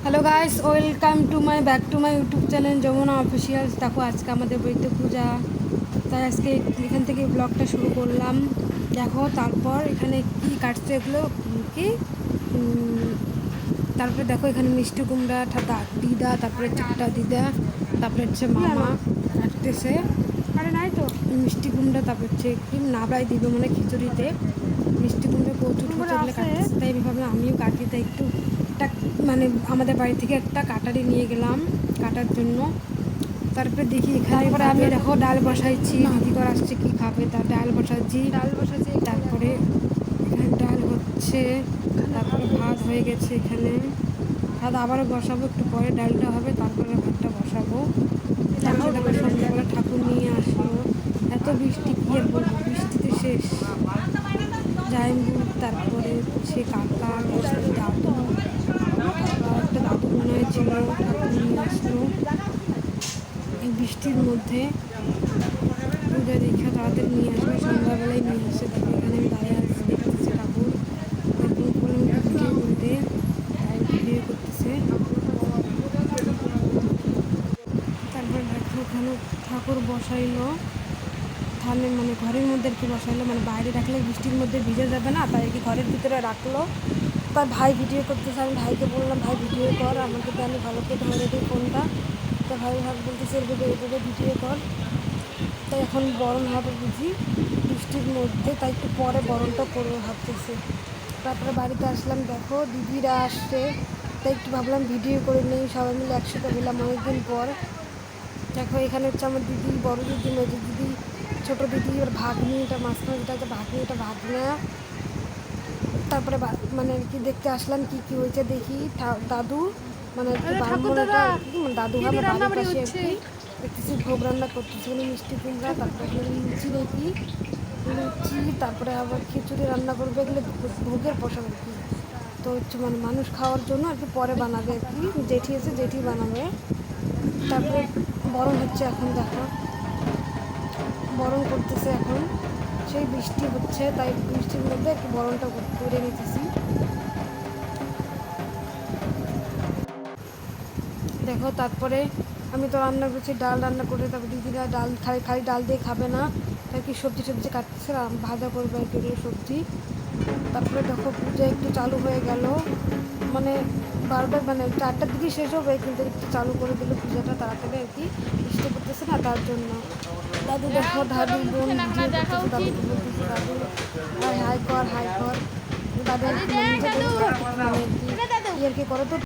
Hello guys, welcome to my back to my YouTube channel Jamuna officials. দেখো আজকে আমাদের বাড়িতে পূজা, তাই আজকে এখান থেকে ব্লগটা শুরু করলাম। দেখো তারপর এখানে কি কাটছে এগুলো কি তারপরে দেখো এখানে মিষ্টি কুমড়া দিদা, তারপরে চারটা দিদা, তারপরে হচ্ছে মামা কাটতেছে। আরে নাই তো মিষ্টি কুমড়া, তারপরে হচ্ছে কি নাবড়াই দিবে মানে খিচুড়িতে মিষ্টি কুমড়া কচু টুচু এগুলো কাটতেছে। তাই আমি ভাবলাম আমিও কাটি, তাই একটু একটা মানে আমাদের বাড়ি থেকে একটা কাটারি নিয়ে গেলাম কাটার জন্য। তারপরে দেখি এখানে আমি দেখো ডাল বসাইছি, দিদি কর আসছে কি খাবে, তার ডাল বসাচ্ছি তারপরে এখানে ডাল হচ্ছে, তারপরে ভাত হয়ে গেছে। এখানে ভাত আবারও বসাবো, একটু পরে ডালটা হবে, তারপরে ভাতটা বসাবো। তারপরে দেখো সন্ধ্যাবেলা ঠাকুর নিয়ে আসলো। এত বৃষ্টি কি আর বলবো, বৃষ্টিতে শেষ। জাইম্বু, তারপরে সে কাকা, দাদু, একটা দাদু মনে হয়েছিল, ঠাকুর নিয়ে আসলো এই বৃষ্টির মধ্যে। পূজা দীক্ষা তাড়াতাড়ি নিয়ে আসবে, সন্ধ্যাবেলায় নিয়ে আসে। তারপর এখানে আমি দাঁড়িয়ে আসছি, দেখতেছি ঠাকুর। এরকম করে ভিডিও করতে ভিডিও করতেছে। তারপর দেখো ওখানে ঠাকুর বসাইলো থানে, মানে ঘরের মধ্যে আর কি বসাইলো, মানে বাইরে রাখলে বৃষ্টির মধ্যে ভিজে যাবে না, তাই কি ঘরের ভিতরে রাখলো। তার ভাই ভিডিও করতেছে, আমি ভাইকে বললাম ভাই ভিডিও কর, আমাকে তো আমি ভালো করে ধরে দিই ফোনটা। তো ভাই বলতেছে এভাবে ভিডিও কর। তাই এখন বরণ হবে বুঝি বৃষ্টির মধ্যে, তাই একটু পরে বরণটা করবো ভাবতেছে। তারপরে বাড়িতে আসলাম, দেখো দিদিরা আসছে, তাই একটু ভাবলাম ভিডিও করে নেই, সবাই মিলে একসাথে হলাম অনেকদিন পর। দেখো এখানে হচ্ছে আমার দিদি, বড় দিদি, মেজো দিদি, ছোটো দিদি, ওর ভাগ্নি, এটা মাঝখানে যেটা হচ্ছে ভাগ্নি, এটা ভাগনা। তারপরে মানে আর কি দেখতে আসলাম কি কি হয়েছে দেখি। দাদু মানে আর কি ব্রাহ্মণ, এটা কি মানে দাদু আমার বাড়ির পাশে আর কি দেখতেছি ভোগ রান্না করতেছি, মিষ্টি কুমড়া, তারপরে লুচি দেখি লুচি, তারপরে আবার খিচুড়ি রান্না করবে, এগুলো ভোগের প্রসাদ আর কি। তো হচ্ছে মানে মানুষ খাওয়ার জন্য আর কি পরে বানাবে আর কি, জেঠি আছে জেঠি বানাবে। তারপরে বরণ হচ্ছে এখন, দেখো বরণ করতেছে এখন। সেই বৃষ্টি হচ্ছে, তাই বৃষ্টির মধ্যে একটু বরণটা করে নিতেছি। দেখো তারপরে আমি তো রান্না করছি, ডাল রান্না করে, তারপর দিদিরা ডাল খালি ডাল দিয়ে খাবে না, তাই কি সবজি কাটতেছে, ভাজা করবে আর কি এগুলো সবজি। তারপরে দেখো পূজা একটু চালু হয়ে গেল, মানে বারবার মানে 4টার দিকে শেষ হবে, কিন্তু একটু চালু করে দিল পূজাটা তাড়াতাড়ি আর কি, বৃষ্টি পড়তেছে না তার জন্য। দাদু দেখো দাদু বোন ভিডিও করতেছে, দাদুকে বলতেছে দাদু হাই কর হাই কর, দাদু আর কি মানে আর কি করো তো।